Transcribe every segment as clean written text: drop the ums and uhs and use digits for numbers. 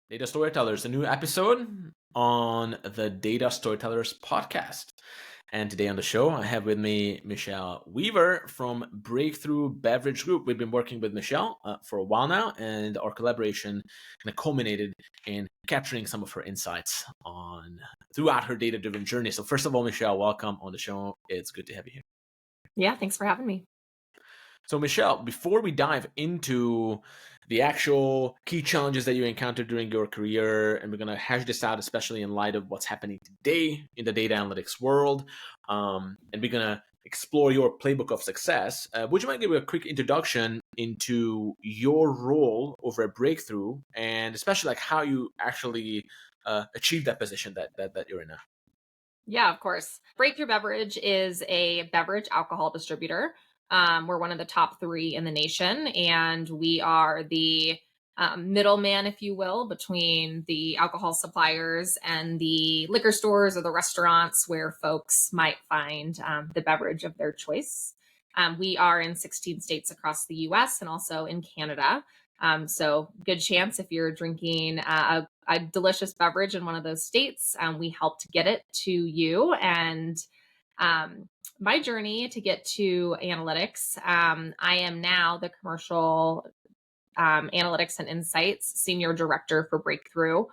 Data Storytellers, a new episode on the Data Storytellers podcast. And today on the show, I have with me Michelle Weaver from Breakthrough Beverage Group. We've been working with Michelle for a while now, and our collaboration kind of culminated in capturing some of her insights throughout her data-driven journey. So first of all, Michelle, welcome on the show. It's good to have you here. Yeah, thanks for having me. So Michelle, before we dive into the actual key challenges that you encountered during your career, and we're going to hash this out, especially in light of what's happening today in the data analytics world, and we're going to explore your playbook of success, would you mind giving a quick introduction into your role over at Breakthrough, and especially like how you actually achieved that position that you're in now? Yeah, of course. Breakthrough Beverage is a beverage alcohol distributor. We're one of the top 3 in the nation, and we are the middleman, if you will, between the alcohol suppliers and the liquor stores or the restaurants where folks might find the beverage of their choice. We are in 16 states across the US and also in Canada. So good chance if you're drinking a delicious beverage in one of those states, we help to get it to you. And my journey to get to analytics, I am now the commercial analytics and insights senior director for Breakthrough.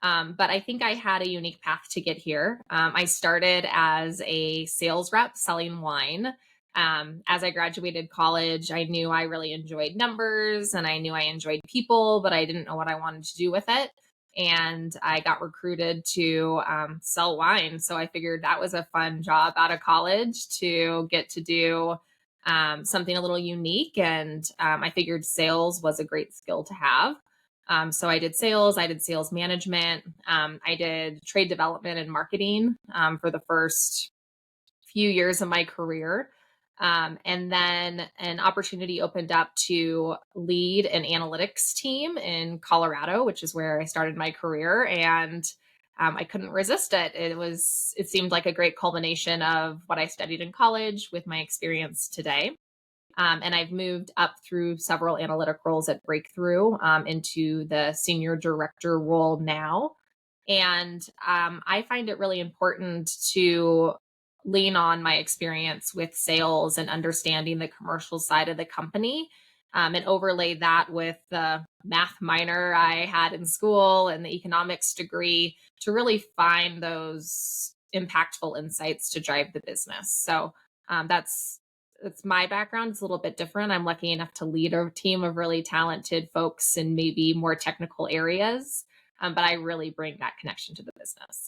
But I think I had a unique path to get here. I started as a sales rep selling wine. As I graduated college, I knew I really enjoyed numbers and I knew I enjoyed people, but I didn't know what I wanted to do with it. And I got recruited to sell wine. So I figured that was a fun job out of college to get to do something a little unique. And I figured sales was a great skill to have. So I did sales management, I did trade development and marketing for the first few years of my career. And then an opportunity opened up to lead an analytics team in Colorado, which is where I started my career. And I couldn't resist it. It seemed like a great culmination of what I studied in college with my experience today. And I've moved up through several analytic roles at Breakthrough into the senior director role now. And I find it really important to lean on my experience with sales and understanding the commercial side of the company, and overlay that with the math minor I had in school and the economics degree to really find those impactful insights to drive the business. So that's my background. It's a little bit different. I'm lucky enough to lead a team of really talented folks in maybe more technical areas, but I really bring that connection to the business.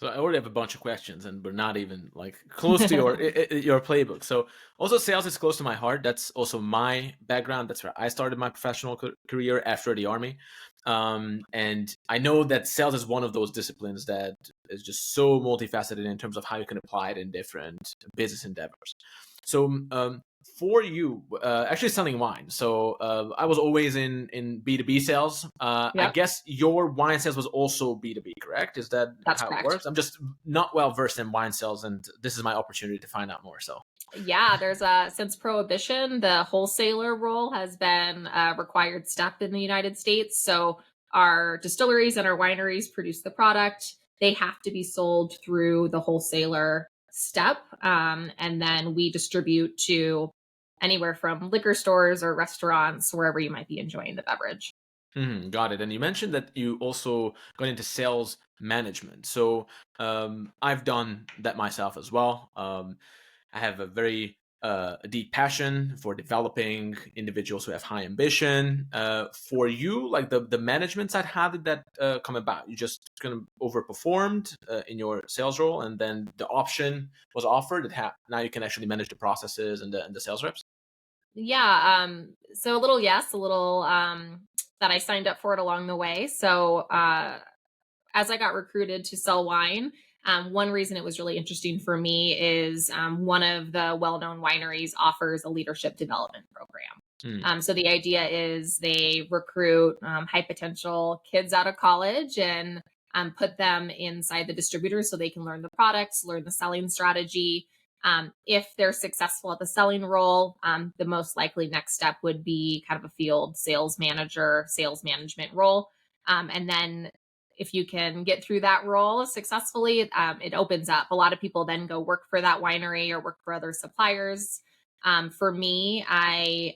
So I already have a bunch of questions, and we're not even like close to your playbook. So also sales is close to my heart. That's also my background. That's where I started my professional career after the Army. And I know that sales is one of those disciplines that is just so multifaceted in terms of how you can apply it in different business endeavors. So for you, actually selling wine. So I was always in B2B sales. I Yep, guess your wine sales was also B2B, correct? Is that that's how it correct. works? I'm just not well versed in wine sales, and this is my opportunity to find out more. So Yeah, since Prohibition, the wholesaler role has been a required step in the United States. So our distilleries and our wineries produce the product. They have to be sold through the wholesaler step. And then we distribute to anywhere from liquor stores or restaurants, wherever you might be enjoying the beverage. got it. And you mentioned that you also got into sales management. So I've done that myself as well. I have a very deep passion for developing individuals who have high ambition. For you, like the management side, how did that come about? You just kind of overperformed in your sales role, and then the option was offered that now you can actually manage the processes and the sales reps. Yeah. So a little yes, a little that I signed up for it along the way. So as I got recruited to sell wine, one reason it was really interesting for me is one of the well-known wineries offers a leadership development program. So the idea is they recruit high potential kids out of college and put them inside the distributor so they can learn the products, learn the selling strategy, If they're successful at the selling role, the most likely next step would be kind of a field sales manager, sales management role. And then if you can get through that role successfully, it opens up. A lot of people then go work for that winery or work for other suppliers. For me, I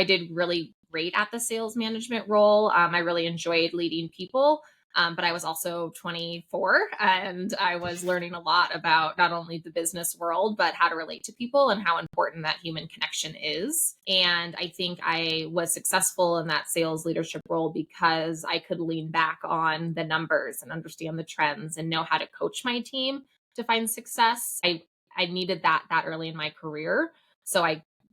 did really great at the sales management role. I really enjoyed leading people. But I was also 24 and I was learning a lot about not only the business world, but how to relate to people and how important that human connection is. And I think I was successful in that sales leadership role because I could lean back on the numbers and understand the trends and know how to coach my team to find success. I needed that early in my career. So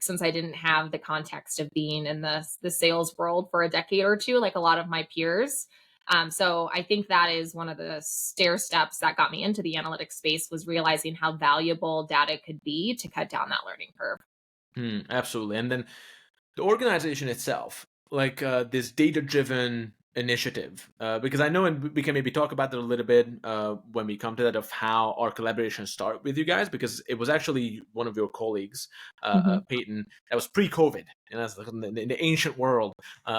since I didn't have the context of being in the sales world for a decade or two, like a lot of my peers, so I think that is one of the stair steps that got me into the analytics space, was realizing how valuable data could be to cut down that learning curve. Absolutely. And then the organization itself, like this data-driven initiative, because I know, and we can maybe talk about that a little bit when we come to that, of how our collaboration started with you guys, because it was actually one of your colleagues, Mhm. Peyton, that was pre-COVID, and that's like in the ancient world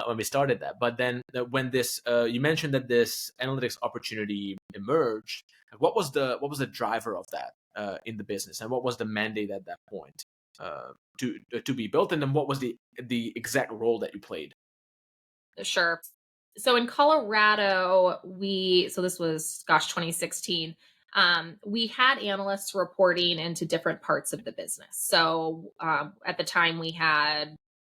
when we started that. But then when this, you mentioned that this analytics opportunity emerged, what was the driver of that in the business, and what was the mandate at that point? To be built, and then what was the exact role that you played? Sure. So in Colorado, so this was, gosh, 2016. We had analysts reporting into different parts of the business. So at the time, we had,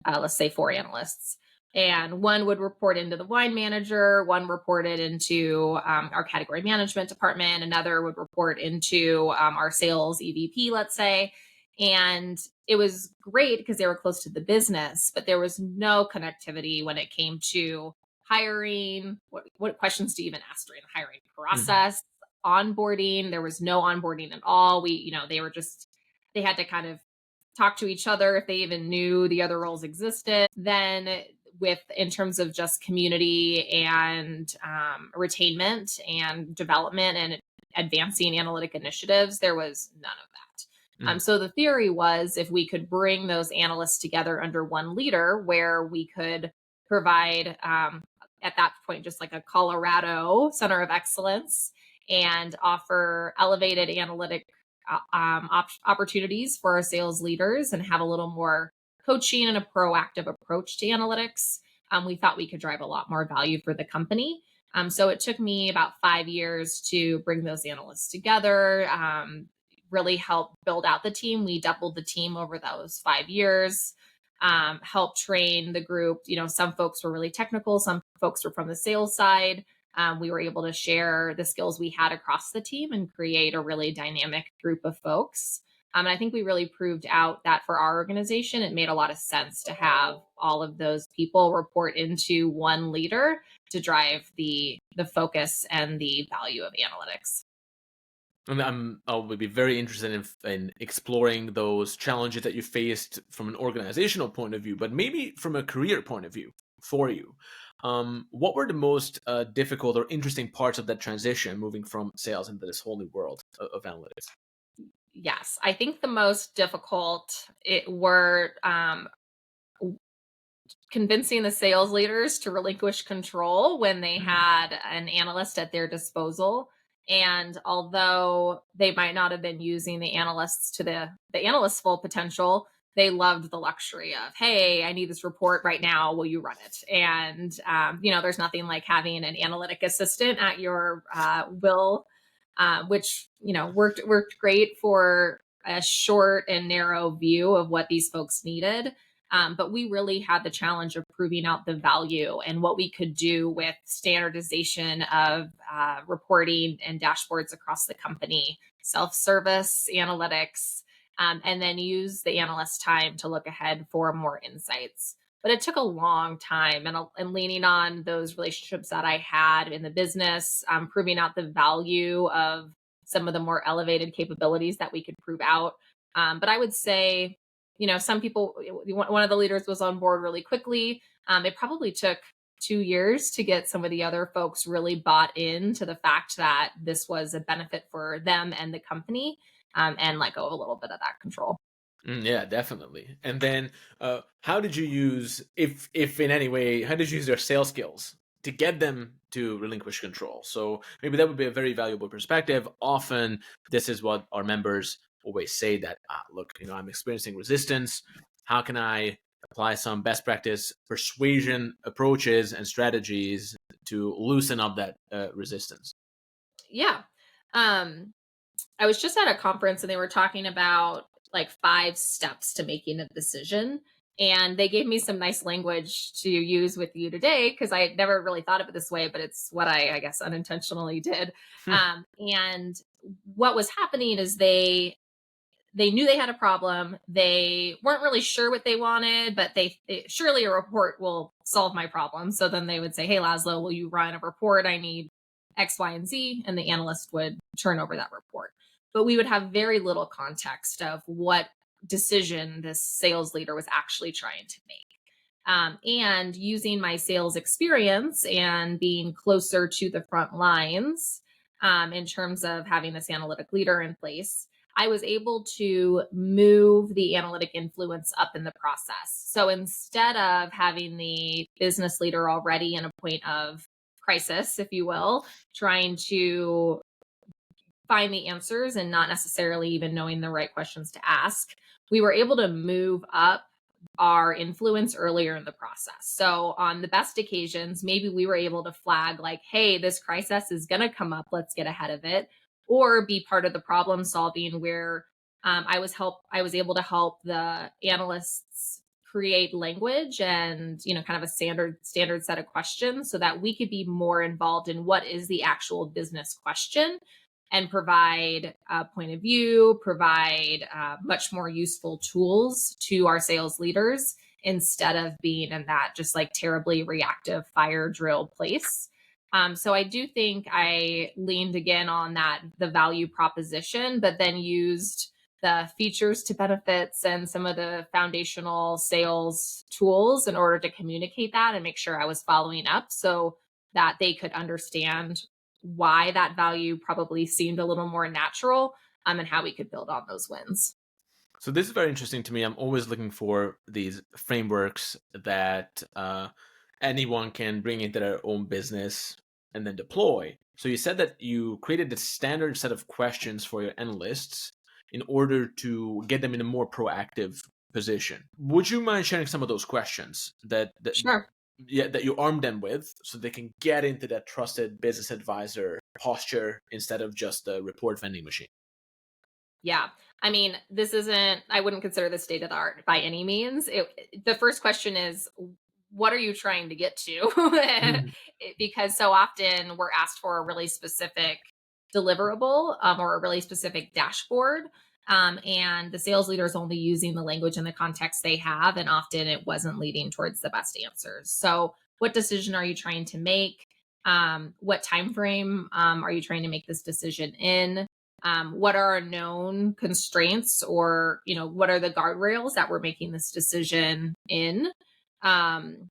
let's say, four analysts, and one would report into the wine manager, one reported into our category management department, another would report into our sales EVP, let's say. And it was great because they were close to the business, but there was no connectivity when it came to hiring. What questions to even ask during the hiring Mhm. process, onboarding. There was no onboarding at all. They were just, they had to kind of talk to each other if they even knew the other roles existed. Then, with in terms of just community and retainment and development and advancing analytic initiatives, there was none of that. Mhm. So the theory was, if we could bring those analysts together under one leader, where we could provide, at that point, just like a Colorado center of excellence, and offer elevated analytic opportunities for our sales leaders and have a little more coaching and a proactive approach to analytics, we thought we could drive a lot more value for the company. So it took me about 5 years to bring those analysts together, really help build out the team. We doubled the team over those 5 years, help train the group. Some folks were really technical, some folks were from the sales side. We were able to share the skills we had across the team and create a really dynamic group of folks. And I think we really proved out that for our organization, it made a lot of sense to have all of those people report into one leader to drive the focus and the value of analytics. And I would be very interested in exploring those challenges that you faced from an organizational point of view, but maybe from a career point of view for you. What were the most difficult or interesting parts of that transition, moving from sales into this whole new world of analytics? Yes, I think the most difficult it were convincing the sales leaders to relinquish control when they Mm. had an analyst at their disposal. And although they might not have been using the analysts to the analyst's full potential, they loved the luxury of, hey, I need this report right now. Will you run it? And there's nothing like having an analytic assistant at your will, which worked great for a short and narrow view of what these folks needed. But we really had the challenge of proving out the value and what we could do with standardization of reporting and dashboards across the company, self service analytics, and then use the analyst time to look ahead for more insights. But it took a long time, and leaning on those relationships that I had in the business, proving out the value of some of the more elevated capabilities that we could prove out. But I would say, some people, one of the leaders was on board really quickly. It probably took 2 years to get some of the other folks really bought into the fact that this was a benefit for them and the company. and let go of a little bit of that control. Yeah, definitely. And then, how did you use, if in any way, how did you use their sales skills to get them to relinquish control? So maybe that would be a very valuable perspective. Often, this is what our members always say, that look, I'm experiencing resistance. How can I apply some best practice persuasion approaches and strategies to loosen up that resistance? Yeah. Um, I was just at a conference and they were talking about like 5 steps to making a decision. And they gave me some nice language to use with you today because I had never really thought of it this way, but it's what I guess, unintentionally did. And what was happening is they knew they had a problem. They weren't really sure what they wanted, but surely a report will solve my problem. So then they would say, "Hey, Laszlo, will you run a report? I need X, Y, and Z." And the analyst would turn over that report. But we would have very little context of what decision this sales leader was actually trying to make. And using my sales experience and being closer to the front lines, in terms of having this analytic leader in place, I was able to move the analytic influence up in the process. So instead of having the business leader already in a point of crisis, if you will, trying to find the answers and not necessarily even knowing the right questions to ask, we were able to move up our influence earlier in the process. So on the best occasions, maybe we were able to flag like, "Hey, this crisis is going to come up. Let's get ahead of it," or be part of the problem solving where I was able to help the analysts create language and kind of a standard set of questions so that we could be more involved in what is the actual business question and provide a point of view, provide much more useful tools to our sales leaders instead of being in that just like terribly reactive fire drill place. So I do think I leaned again on that, the value proposition, but then used the features to benefits and some of the foundational sales tools in order to communicate that and make sure I was following up so that they could understand why that value probably seemed a little more natural, and how we could build on those wins. So this is very interesting to me. I'm always looking for these frameworks that anyone can bring into their own business and then deploy. So you said that you created the standard set of questions for your analysts in order to get them in a more proactive position. Would you mind sharing some of those questions that Sure. yeah, that you arm them with so they can get into that trusted business advisor posture instead of just a report vending machine? Yeah. I mean, I wouldn't consider this state of the art by any means. The first question is, what are you trying to get to? Because so often we're asked for a really specific deliverable, or a really specific dashboard. And the sales leader is only using the language and the context they have. And often it wasn't leading towards the best answers. So, what decision are you trying to make? What time frame are you trying to make this decision in? What are our known constraints, or what are the guardrails that we're making this decision in? um,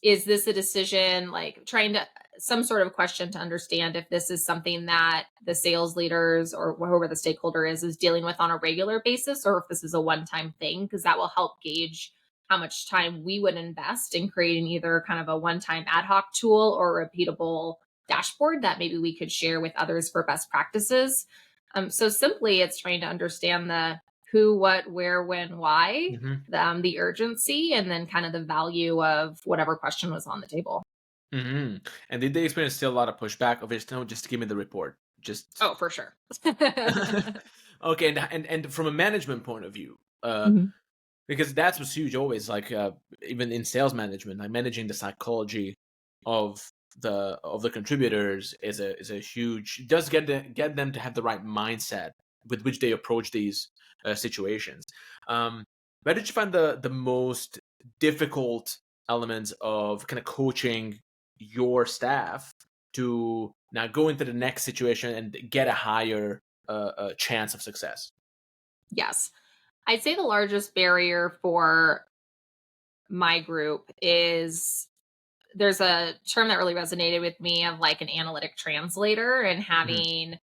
is this a decision, like trying to some sort of question to understand if this is something that the sales leaders or whoever the stakeholder is dealing with on a regular basis, or if this is a one-time thing, because that will help gauge how much time we would invest in creating either kind of a one-time ad hoc tool or a repeatable dashboard that maybe we could share with others for best practices. So simply it's trying to understand the who, what, where, when, why, Hmm. the urgency, and then kind of the value of whatever question was on the table. Hmm. And did they experience still a lot of pushback of it? No, just give me the report. Just Oh, for sure. okay. And from a management point of view, Mhm. because that's what's huge always. Like even in sales management, like managing the psychology of the contributors is a huge, does get them to have the right mindset with which they approach these situations. Um, where did you find the most difficult elements of kind of coaching your staff to now go into the next situation and get a higher chance of success? Yes. I'd say the largest barrier for my group is there's a term that really resonated with me of like an analytic translator and Mhm. having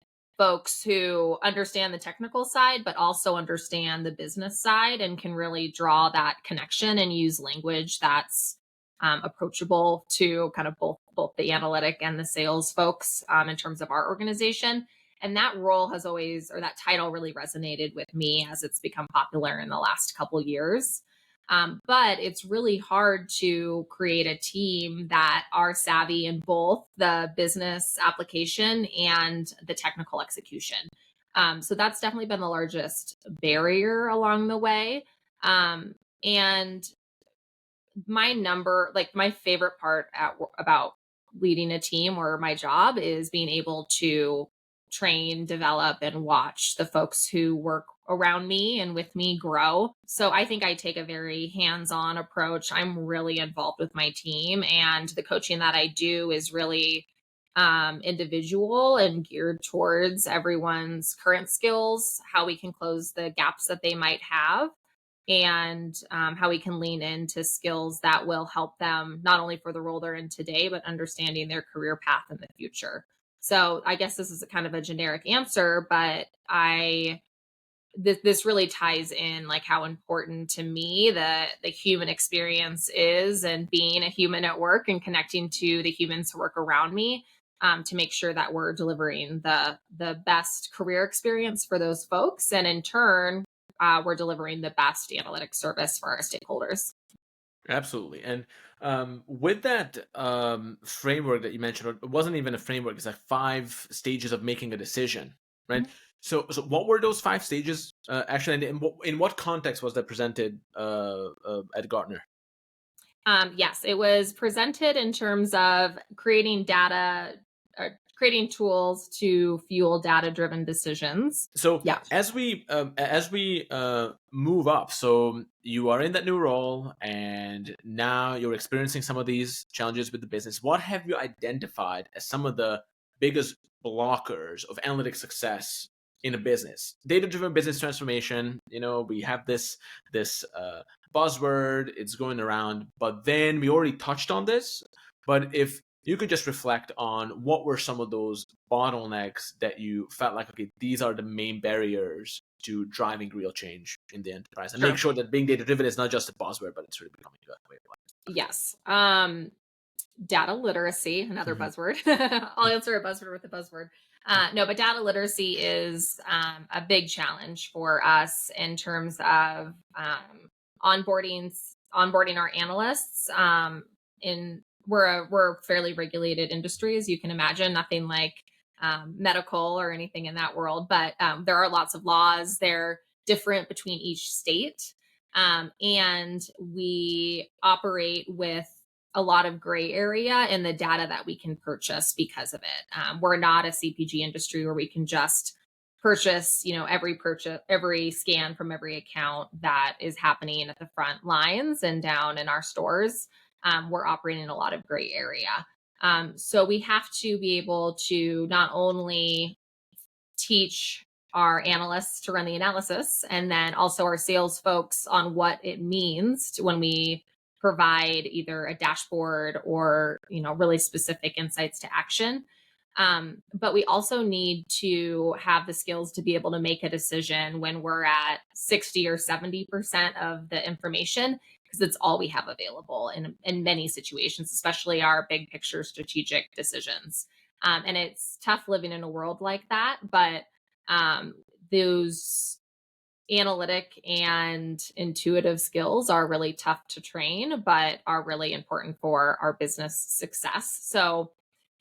folks who understand the technical side, but also understand the business side and can really draw that connection and use language that's approachable to kind of both the analytic and the sales folks in terms of our organization. And that role has always, or that title really resonated with me as it's become popular in the last couple years. But it's really hard to create a team that are savvy in both the business application and the technical execution. So that's definitely been the largest barrier along the way. And my favorite part about leading a team or my job is being able to train, develop, and watch the folks who work around me and with me grow. So I think I take a very hands-on approach. I'm really involved with my team, and the coaching that I do is really individual and geared towards everyone's current skills, how we can close the gaps that they might have, and how we can lean into skills that will help them not only for the role they're in today, but understanding their career path in the future. So I guess this is a kind of a generic answer, but this really ties in like how important to me the human experience is, and being a human at work and connecting to the humans who work around me, to make sure that we're delivering the best career experience for those folks, and in turn we're delivering the best analytic service for our stakeholders. Absolutely. And with that framework that you mentioned, or it wasn't even a framework, it's like 5 stages of making a decision, right? So what were those 5 stages actually, and in what context was that presented at Gartner? Yes, it was presented in terms of creating data, creating tools to fuel data driven decisions. So Yeah. as we move up, so you are in that new role, and now you're experiencing some of these challenges with the business. What have you identified as some of the biggest blockers of analytic success in a business? Data-driven business transformation. We have this buzzword. It's going around, but then we already touched on this. But if you could just reflect on what were some of those bottlenecks that you felt like, okay, these are the main barriers to driving real change in the enterprise, and make Sure. sure that being data driven is not just a buzzword, but it's really becoming a way of life. Yes. Data literacy, another Mhm. buzzword. I'll answer a buzzword with a buzzword. No, but data literacy is a big challenge for us in terms of onboarding our analysts. In we're a fairly regulated industry, as you can imagine. Nothing like medical or anything in that world, but there are lots of laws. They're different between each state, and we operate with a lot of gray area in the data that we can purchase because of it. We're not a CPG industry where we can just purchase, every scan from every account that is happening at the front lines and down in our stores. We're operating in a lot of gray area. So we have to be able to not only teach our analysts to run the analysis, and then also our sales folks on what it means when we provide either a dashboard or really specific insights to action. But we also need to have the skills to be able to make a decision when we're at 60 or 70% of the information, because it's all we have available in many situations, especially our big picture strategic decisions. And it's tough living in a world like that, but those analytic and intuitive skills are really tough to train, but are really important for our business success. So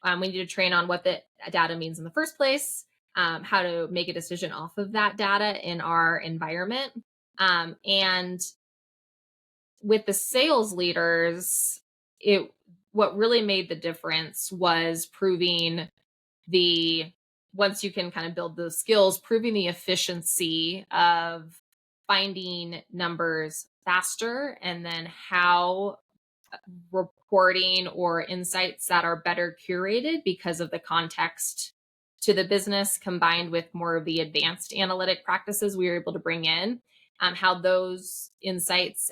we need to train on what the data means in the first place, how to make a decision off of that data in our environment. And with the sales leaders, it what really made the difference was proving the once you can kind of build those skills, proving the efficiency of finding numbers faster, and then how reporting or insights that are better curated because of the context to the business, combined with more of the advanced analytic practices we were able to bring in, how those insights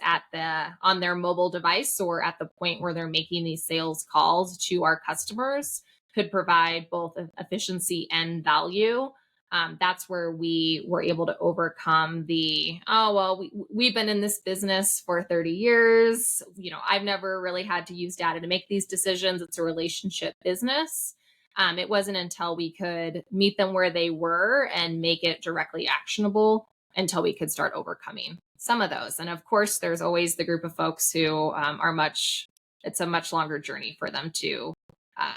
on their mobile device or at the point where they're making these sales calls to our customers could provide both efficiency and value. That's where we were able to overcome the, oh, well, we've been in this business for 30 years. I've never really had to use data to make these decisions. It's a relationship business. It wasn't until we could meet them where they were and make it directly actionable until we could start overcoming some of those. And of course, there's always the group of folks who it's a much longer journey for them to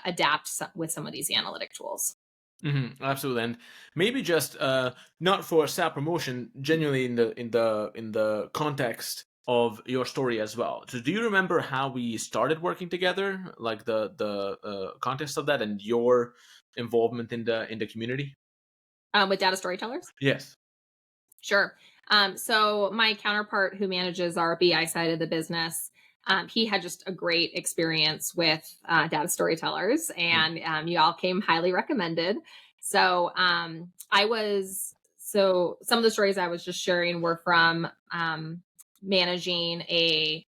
adapt with some of these analytic tools. Absolutely, and maybe just not for self promotion, genuinely in the context of your story as well. So, do you remember how we started working together, like the context of that, and your involvement in the community? With data storytellers? Yes. Sure. So my counterpart who manages our BI side of the business, he had just a great experience with data storytellers, Mm. and you all came highly recommended. So some of the stories I was just sharing were from managing a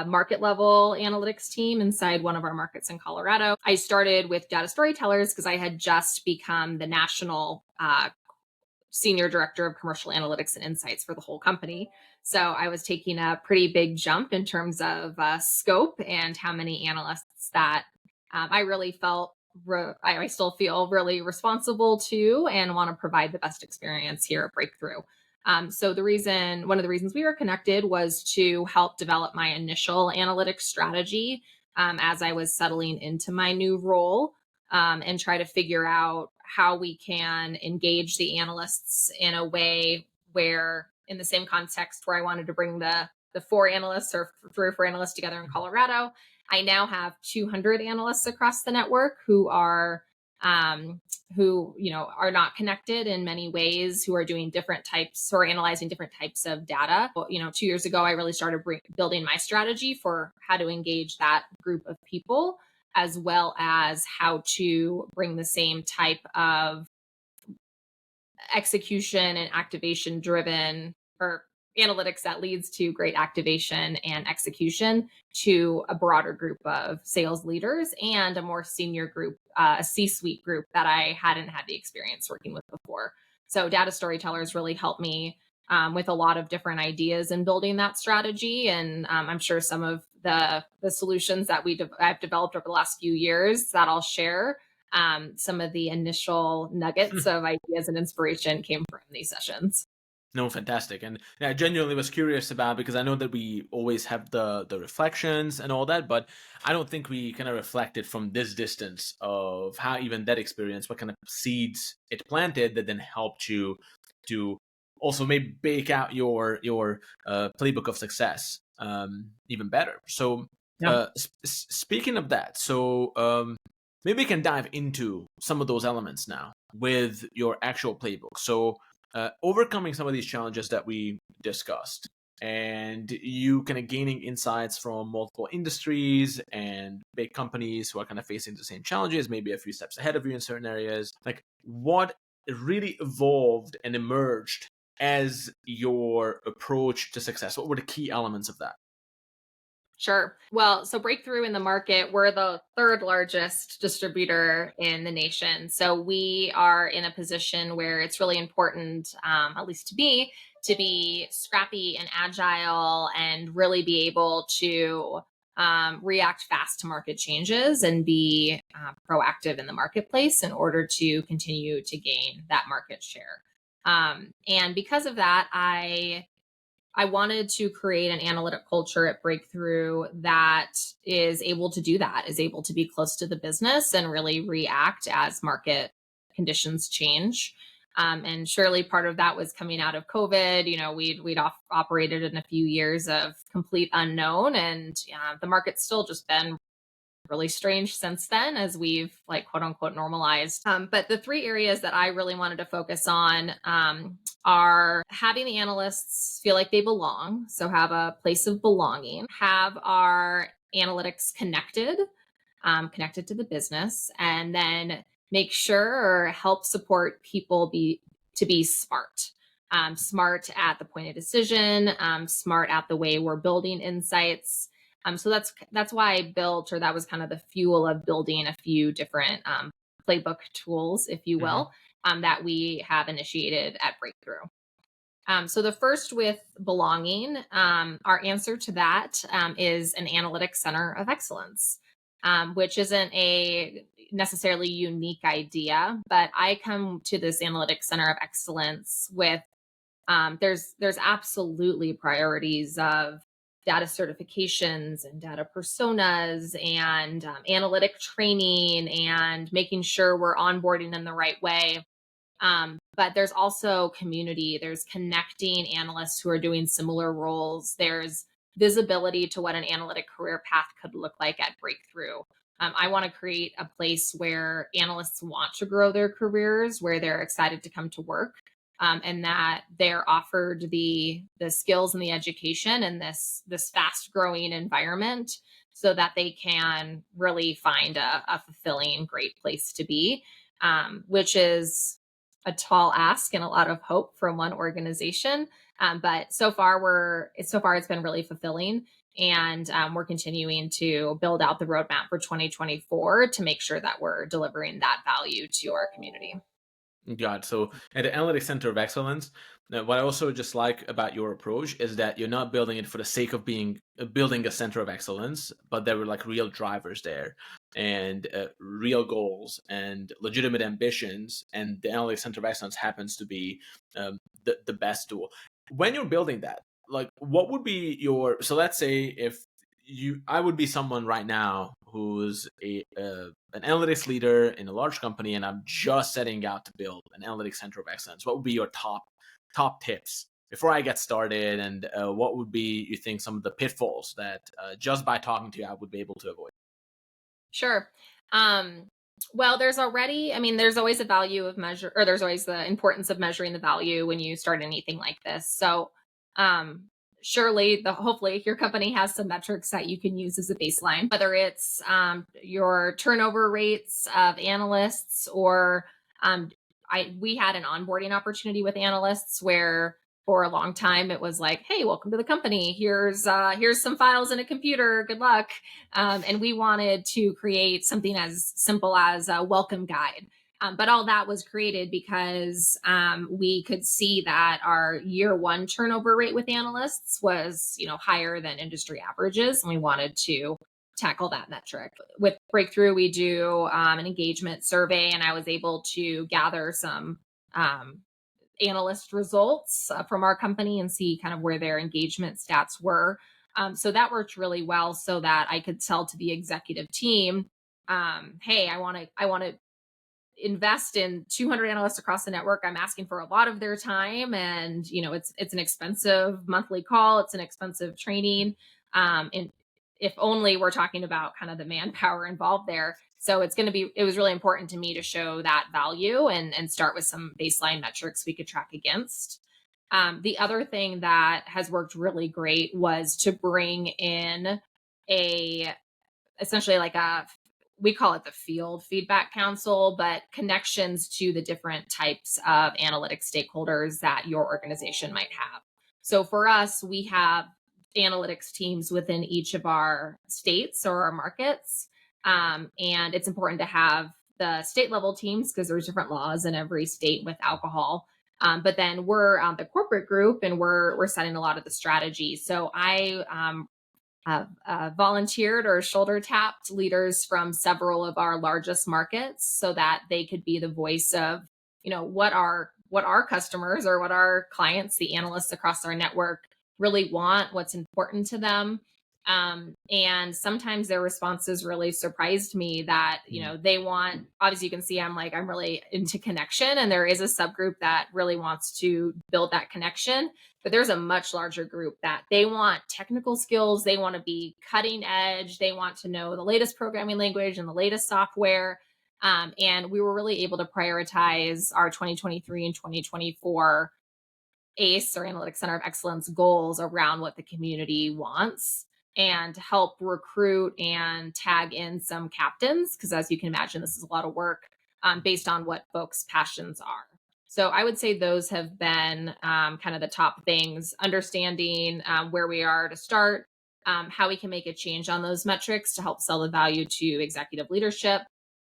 market level analytics team inside one of our markets in Colorado. I started with data storytellers because I had just become the national senior director of commercial analytics and insights for the whole company. So I was taking a pretty big jump in terms of scope and how many analysts that I really felt. I still feel really responsible to and want to provide the best experience here at Breakthrough. One of the reasons we were connected was to help develop my initial analytics strategy as I was settling into my new role, and try to figure out how we can engage the analysts in a way where, in the same context where I wanted to bring the four analysts or three or four analysts together in Colorado, I now have 200 analysts across the network um, who are not connected in many ways, who are doing different types or analyzing different types of data. 2 years ago, I really started building my strategy for how to engage that group of people, as well as how to bring the same type of execution and activation driven or analytics that leads to great activation and execution to a broader group of sales leaders and a more senior group, a C-suite group that I hadn't had the experience working with before. So data storytellers really helped me with a lot of different ideas in building that strategy. And I'm sure some of the solutions that I've developed over the last few years that I'll share, some of the initial nuggets of ideas and inspiration came from these sessions. No, fantastic. And yeah, I genuinely was curious about, because I know that we always have the reflections and all that, but I don't think we kind of reflected from this distance of how even that experience, what kind of seeds it planted that then helped you to also maybe bake out your playbook of success even better. So Yeah. speaking of that, so maybe we can dive into some of those elements now with your actual playbook. So overcoming some of these challenges that we discussed, and you kind of gaining insights from multiple industries and big companies who are kind of facing the same challenges, maybe a few steps ahead of you in certain areas. Like, what really evolved and emerged as your approach to success? What were the key elements of that? Sure. Well, so Breakthrough in the market, we're the third largest distributor in the nation. So we are in a position where it's really important, at least to be scrappy and agile and really be able to react fast to market changes and be proactive in the marketplace in order to continue to gain that market share. And because of that, I wanted to create an analytic culture at Breakthrough that is able to do that, is able to be close to the business and really react as market conditions change. And surely part of that was coming out of COVID. We'd operated in a few years of complete unknown, and the market's still just been really strange since then as we've, like, quote unquote normalized. But the three areas that I really wanted to focus on are having the analysts feel like they belong, so have a place of belonging, have our analytics connected to the business, and then make sure or help support people to be smart. Smart at the point of decision, smart at the way we're building insights. So that's why I built, or that was kind of the fuel of building a few different playbook tools, if you Mm-hmm. will. that we have initiated at Breakthru. So the first with belonging, our answer to that is an analytics center of excellence, which isn't a necessarily unique idea, but I come to this analytics center of excellence with there's absolutely priorities of data certifications and data personas and analytic training and making sure we're onboarding in the right way. But there's also community, there's connecting analysts who are doing similar roles, there's visibility to what an analytic career path could look like at Breakthru. I want to create a place where analysts want to grow their careers, where they're excited to come to work, and that they're offered the skills and the education in this fast growing environment, so that they can really find a fulfilling, great place to be, which is a tall ask and a lot of hope from one organization. But so far it's been really fulfilling, and we're continuing to build out the roadmap for 2024 to make sure that we're delivering that value to our community. Got it. So at the Analytics Center of Excellence, what I also just like about your approach is that you're not building it for the sake of being building a center of excellence, but there were like real drivers there and real goals and legitimate ambitions. And the Analytics Center of Excellence happens to be the best tool. When you're building that, like what would be your, so let's say if I would be someone right now who's an analytics leader in a large company, and I'm just setting out to build an analytics center of excellence. What would be your top tips before I get started, and what would be, you think, some of the pitfalls that just by talking to you I would be able to avoid? Sure. Um, well, there's always a value of measure, or there's always the importance of measuring the value when you start anything like this. So, um, surely, hopefully, your company has some metrics that you can use as a baseline, whether it's your turnover rates of analysts, or we had an onboarding opportunity with analysts where for a long time it was like, hey, welcome to the company, here's some files in a computer, good luck. And we wanted to create something as simple as a welcome guide. But all that was created because we could see that our year one turnover rate with analysts was, higher than industry averages, and we wanted to tackle that metric. With Breakthru, we do an engagement survey, and I was able to gather some analyst results from our company and see kind of where their engagement stats were. So that worked really well, so that I could tell to the executive team, hey, I want to invest in 200 analysts across the network. I'm asking for a lot of their time, and it's an expensive monthly call, it's an expensive training, and if only we're talking about kind of the manpower involved there. So it was really important to me to show that value and start with some baseline metrics we could track against. The other thing that has worked really great was to bring in a essentially like a we call it the field feedback council, but connections to the different types of analytic stakeholders that your organization might have. So for us, we have analytics teams within each of our states or our markets. And it's important to have the state level teams because there's different laws in every state with alcohol. But then we're the corporate group, and we're setting a lot of the strategy. So I have volunteered or shoulder tapped leaders from several of our largest markets so that they could be the voice of, what our customers or what our clients, the analysts across our network, really want, what's important to them. And sometimes their responses really surprised me that, they want, obviously you can see I'm really into connection, and there is a subgroup that really wants to build that connection. But there's a much larger group that they want technical skills. They want to be cutting edge. They want to know the latest programming language and the latest software. And we were really able to prioritize our 2023 and 2024 ACE, or Analytics Center of Excellence, goals around what the community wants, and help recruit and tag in some captains. Because as you can imagine, this is a lot of work based on what folks' passions are. So I would say those have been kind of the top things: understanding where we are to start, how we can make a change on those metrics to help sell the value to executive leadership,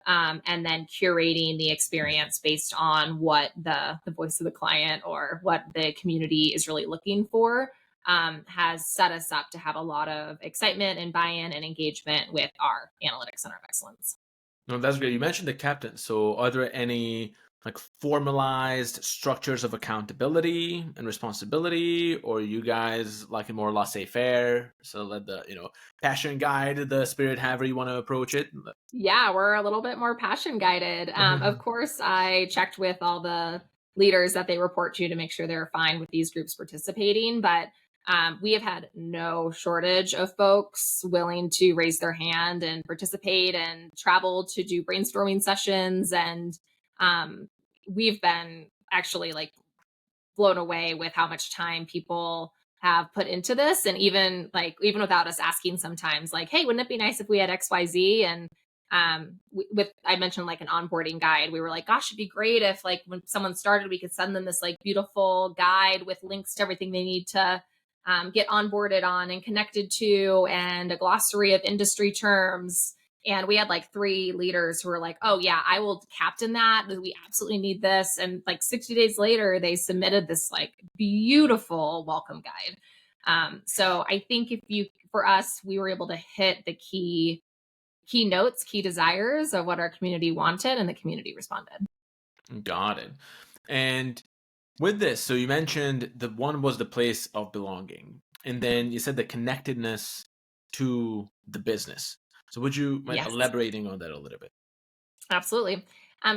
and then curating the experience based on what the voice of the client or what the community is really looking for, has set us up to have a lot of excitement and buy-in and engagement with our Analytics Center of Excellence. No, that's great. You mentioned the captain. So are there any like formalized structures of accountability and responsibility, or you guys like it more laissez-faire? So let the, passion guide the spirit however you want to approach it. Yeah, we're a little bit more passion guided. Of course, I checked with all the leaders that they report to make sure they're fine with these groups participating. But we have had no shortage of folks willing to raise their hand and participate and travel to do brainstorming sessions. And um, we've been actually like blown away with how much time people have put into this, and even without us asking sometimes, like, hey, wouldn't it be nice if we had XYZ? And with I mentioned like an onboarding guide, we were like, gosh, it'd be great if like when someone started we could send them this like beautiful guide with links to everything they need to get onboarded on and connected to, and a glossary of industry terms. And we had like three leaders who were like, oh, yeah, I will captain that. We absolutely need this. And like 60 days later, they submitted this like beautiful welcome guide. So I think for us, we were able to hit the key notes, key desires of what our community wanted, and the community responded. Got it. And with this, so you mentioned the one was the place of belonging, and then you said the connectedness to the business. So would you mind Yes. elaborating on that a little bit? Absolutely.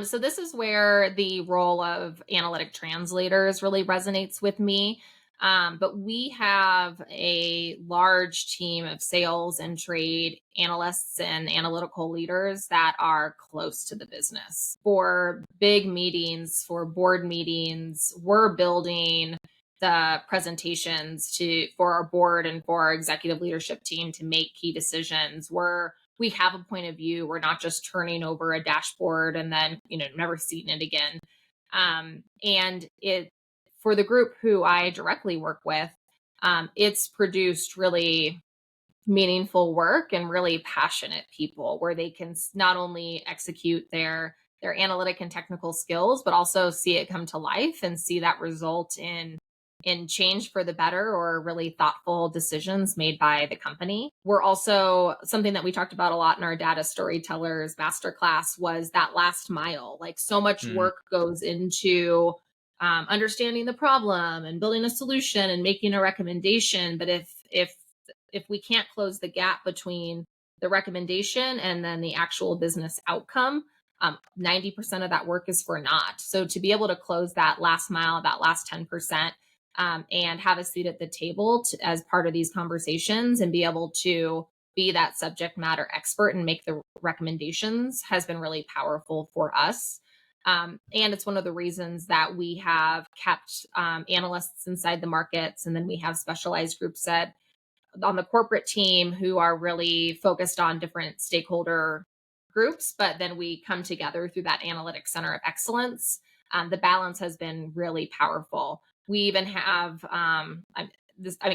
So this is where the role of analytic translators really resonates with me. But we have a large team of sales and trade analysts and analytical leaders that are close to the business. For big meetings, for board meetings, we're building the presentations for our board and for our executive leadership team to make key decisions. We have a point of view. We're not just turning over a dashboard and then, never seeing it again. And it for the group who I directly work with, it's produced really meaningful work and really passionate people where they can not only execute their analytic and technical skills, but also see it come to life and see that result in change for the better or really thoughtful decisions made by the company. We're also something that we talked about a lot in our Data Storytellers masterclass was that last mile. Like so much Mm, work goes into understanding the problem and building a solution and making a recommendation. But if we can't close the gap between the recommendation and then the actual business outcome, 90% of that work is for naught. So to be able to close that last mile, that last 10%, and have a seat at the table as part of these conversations and be able to be that subject matter expert and make the recommendations has been really powerful for us. And it's one of the reasons that we have kept analysts inside the markets. And then we have specialized groups that on the corporate team who are really focused on different stakeholder groups, but then we come together through that analytics center of excellence. The balance has been really powerful. We even have, I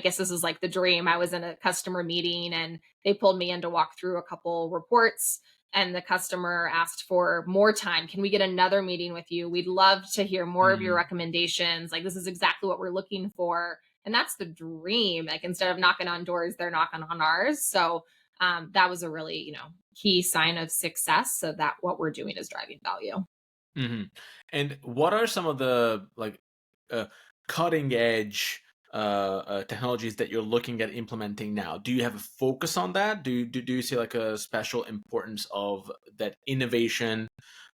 guess this is like the dream. I was in a customer meeting and they pulled me in to walk through a couple reports. And the customer asked for more time. Can we get another meeting with you? We'd love to hear more of your mm, recommendations. Like, this is exactly what we're looking for. And that's the dream. Like, instead of knocking on doors, they're knocking on ours. So that was a really, key sign of success. So that what we're doing is driving value. hmm. And what are some of the like uh, cutting edge technologies that you're looking at implementing now? Do you have a focus on that? Do you see like a special importance of that innovation,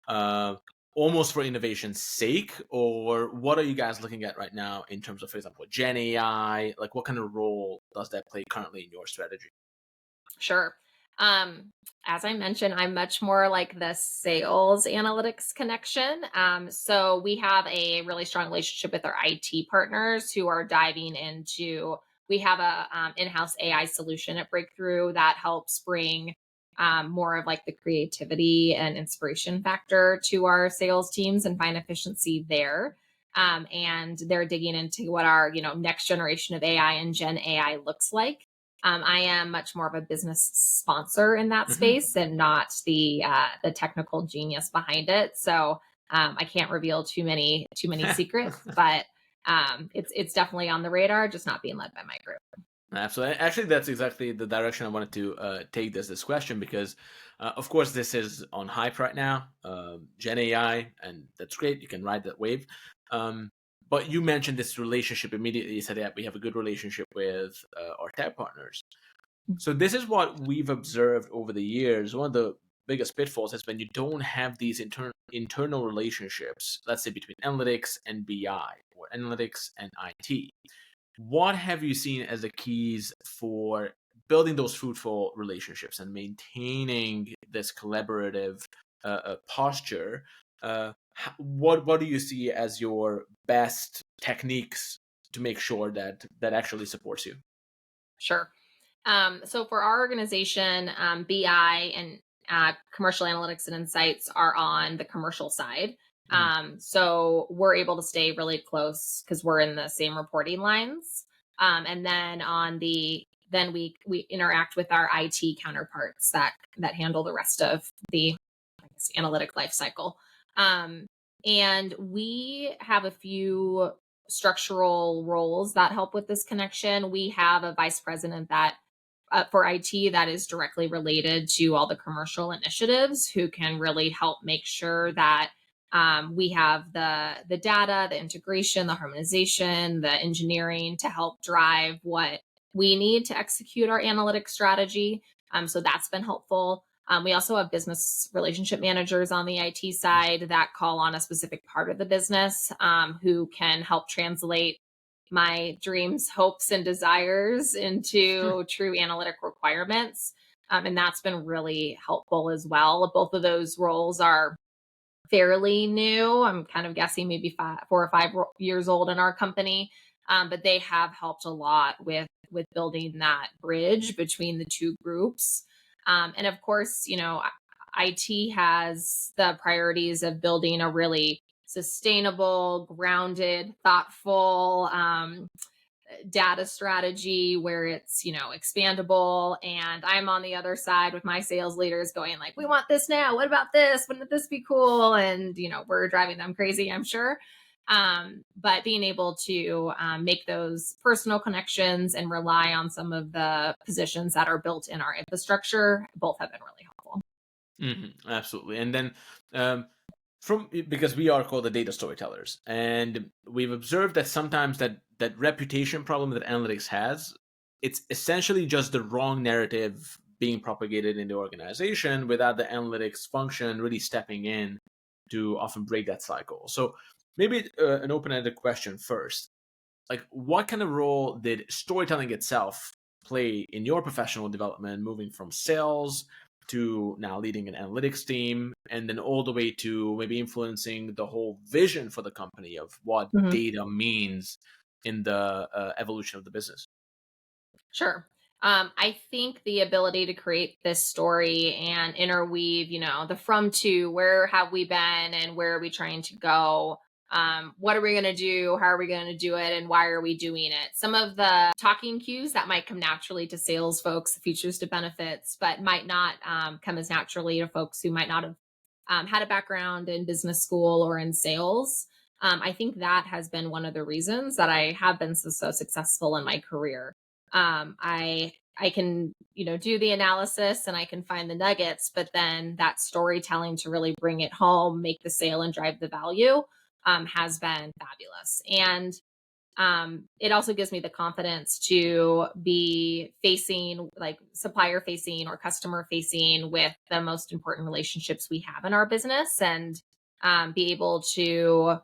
uh, almost for innovation's sake, or what are you guys looking at right now in terms of, for example, Gen AI? Like, what kind of role does that play currently in your strategy? Sure. Um, as I mentioned, I'm much more like the sales analytics connection. So we have a really strong relationship with our IT partners who are diving into. We have a in-house AI solution at Breakthru that helps bring more of like the creativity and inspiration factor to our sales teams and find efficiency there. And they're digging into what our next generation of AI and Gen AI looks like. I am much more of a business sponsor in that Hmm. space and not the technical genius behind it. So I can't reveal too many secrets, but it's definitely on the radar, just not being led by my group. Absolutely. Actually, that's exactly the direction I wanted to take this question because, of course, this is on hype right now, Gen AI, and that's great. You can ride that wave. Um, but you mentioned this relationship immediately. You said that we have a good relationship with our tech partners. So this is what we've observed over the years. One of the biggest pitfalls has been you don't have these internal relationships, let's say between analytics and BI or analytics and IT. What have you seen as the keys for building those fruitful relationships and maintaining this collaborative posture? What do you see as your best techniques to make sure that that actually supports you? Sure. So for our organization, BI and commercial analytics and insights are on the commercial side. Mm, So we're able to stay really close because we're in the same reporting lines. And then then we interact with our IT counterparts that handle the rest of the, I guess, analytic life cycle. Um, and we have a few structural roles that help with this connection. We have a vice president that for IT that is directly related to all the commercial initiatives, who can really help make sure that we have the data, the integration, the harmonization, the engineering to help drive what we need to execute our analytic strategy. So that's been helpful. We also have business relationship managers on the IT side that call on a specific part of the business, who can help translate my dreams, hopes, and desires into true analytic requirements. And that's been really helpful as well. Both of those roles are fairly new. I'm kind of guessing maybe 4 or 5 years old in our company, but they have helped a lot with building that bridge between the two groups. And of course, IT has the priorities of building a really sustainable, grounded, thoughtful data strategy where it's expandable, and I'm on the other side with my sales leaders going like, we want this now, what about this, wouldn't this be cool, and we're driving them crazy, I'm sure. But being able to make those personal connections and rely on some of the positions that are built in our infrastructure, both have been really helpful. absolutely. And then from because we are called the data storytellers, and we've observed that sometimes that reputation problem that analytics has, it's essentially just the wrong narrative being propagated in the organization without the analytics function really stepping in to often break that cycle. So maybe an open-ended question first, like what kind of role did storytelling itself play in your professional development, moving from sales to now leading an analytics team, and then all the way to maybe influencing the whole vision for the company of what Mhm. data means in the evolution of the business? Sure. I think the ability to create this story and interweave, the from to, where have we been and where are we trying to go? What are we going to do? How are we going to do it? And why are we doing it? Some of the talking cues that might come naturally to sales folks, features to benefits, but might not come as naturally to folks who might not have had a background in business school or in sales. I think that has been one of the reasons that I have been so successful in my career. I can do the analysis and I can find the nuggets, but then that storytelling to really bring it home, make the sale, and drive the value has been fabulous. And it also gives me the confidence to be facing, like, supplier facing or customer facing with the most important relationships we have in our business, and be able to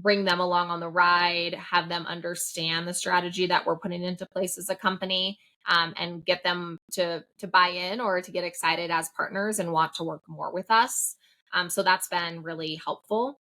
bring them along on the ride, have them understand the strategy that we're putting into place as a company, and get them to buy in or to get excited as partners and want to work more with us. So that's been really helpful.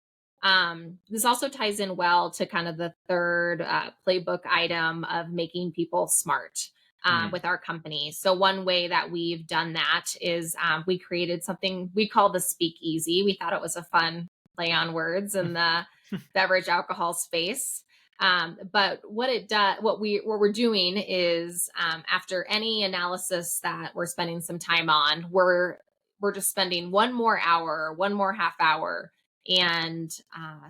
This also ties in well to kind of the third playbook item of making people smart Mm. with our company. So one way that we've done that is we created something we call the Speakeasy. We thought it was a fun play on words in the beverage alcohol space. But what it does, what we're doing is, after any analysis that we're spending some time on, we're just spending one more hour, one more half hour, and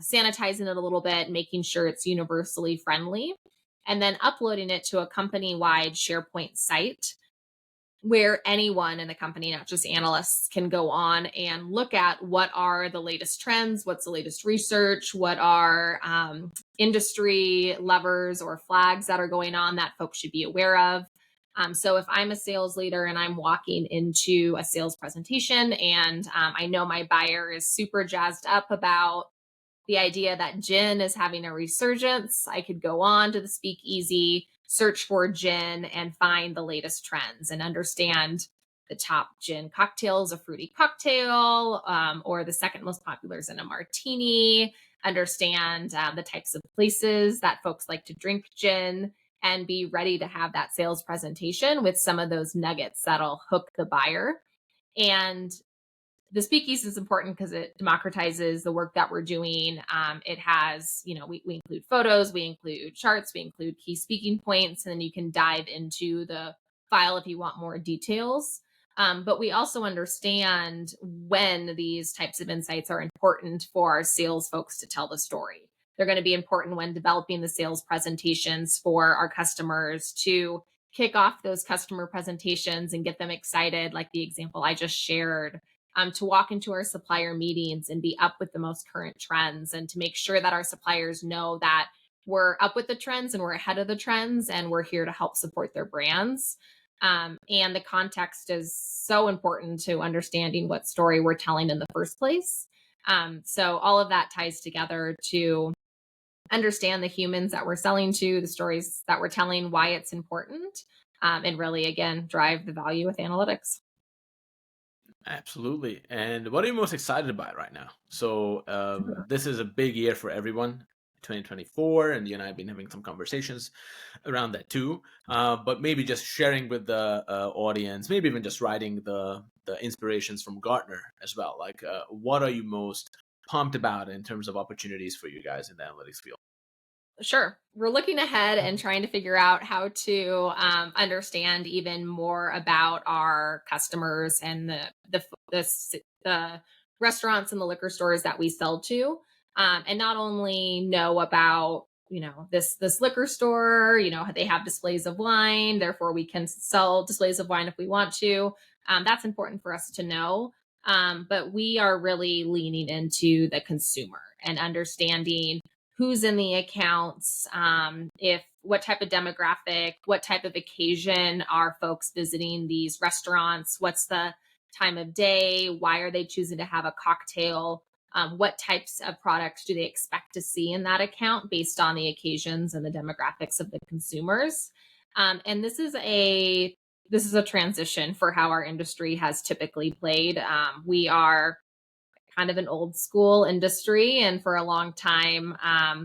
sanitizing it a little bit, making sure it's universally friendly, and then uploading it to a company-wide SharePoint site where anyone in the company, not just analysts, can go on and look at what are the latest trends, what's the latest research, what are industry levers or flags that are going on that folks should be aware of. So if I'm a sales leader and I'm walking into a sales presentation and I know my buyer is super jazzed up about the idea that gin is having a resurgence, I could go on to the speakeasy, search for gin, and find the latest trends and understand the top gin cocktails, a fruity cocktail, or the second most popular is in a martini, understand the types of places that folks like to drink gin, and be ready to have that sales presentation with some of those nuggets that'll hook the buyer. And the speakeasy is important because it democratizes the work that we're doing. It has, we include photos, we include charts, we include key speaking points, and then you can dive into the file if you want more details. But we also understand when these types of insights are important for our sales folks to tell the story. They're going to be important when developing the sales presentations for our customers to kick off those customer presentations and get them excited, like the example I just shared, to walk into our supplier meetings and be up with the most current trends, and to make sure that our suppliers know that we're up with the trends and we're ahead of the trends and we're here to help support their brands. And the context is so important to understanding what story we're telling in the first place. So all of that ties together to understand the humans that we're selling to, the stories that we're telling, why it's important, and really, again, drive the value with analytics. Absolutely. And what are you most excited about right now? So this is a big year for everyone, 2024, and you and I have been having some conversations around that too. But maybe just sharing with the audience, maybe even just writing the inspirations from Gartner as well. Like, what are you most pumped about in terms of opportunities for you guys in the analytics field? Sure. We're looking ahead and trying to figure out how to understand even more about our customers and the restaurants and the liquor stores that we sell to, and not only know about this liquor store. They have displays of wine, therefore we can sell displays of wine if we want to. That's important for us to know. But we are really leaning into the consumer and understanding who's in the accounts, if what type of demographic, what type of occasion are folks visiting these restaurants, what's the time of day, why are they choosing to have a cocktail, what types of products do they expect to see in that account based on the occasions and the demographics of the consumers. And this is a transition for how our industry has typically played. We are kind of an old school industry, and for a long time,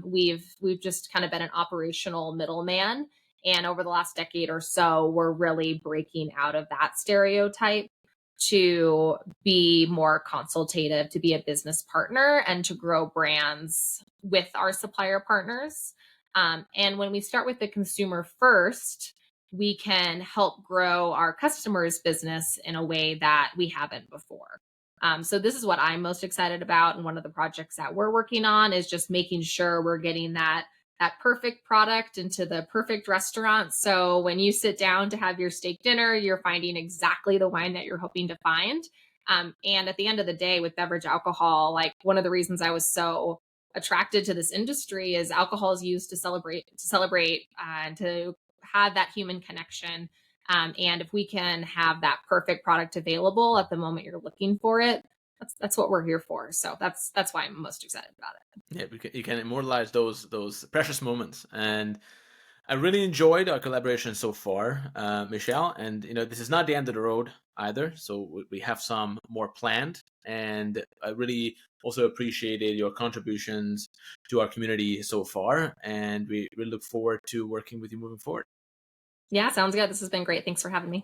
we've just kind of been an operational middleman. And over the last decade or so, we're really breaking out of that stereotype to be more consultative, to be a business partner, and to grow brands with our supplier partners. And when we start with the consumer first, we can help grow our customers' business in a way that we haven't before. So this is what I'm most excited about, and one of the projects that we're working on is just making sure we're getting that perfect product into the perfect restaurant. So when you sit down to have your steak dinner, you're finding exactly the wine that you're hoping to find. And at the end of the day, with beverage alcohol, like one of the reasons I was so attracted to this industry is alcohol is used to celebrate, and to have that human connection. And if we can have that perfect product available at the moment you're looking for it, that's what we're here for. So that's why I'm most excited about it. Yeah, you can immortalize those precious moments, and I really enjoyed our collaboration so far, Michelle. And this is not the end of the road either. So we have some more planned, and I really also appreciated your contributions to our community so far, and we really look forward to working with you moving forward. Yeah, sounds good. This has been great. Thanks for having me.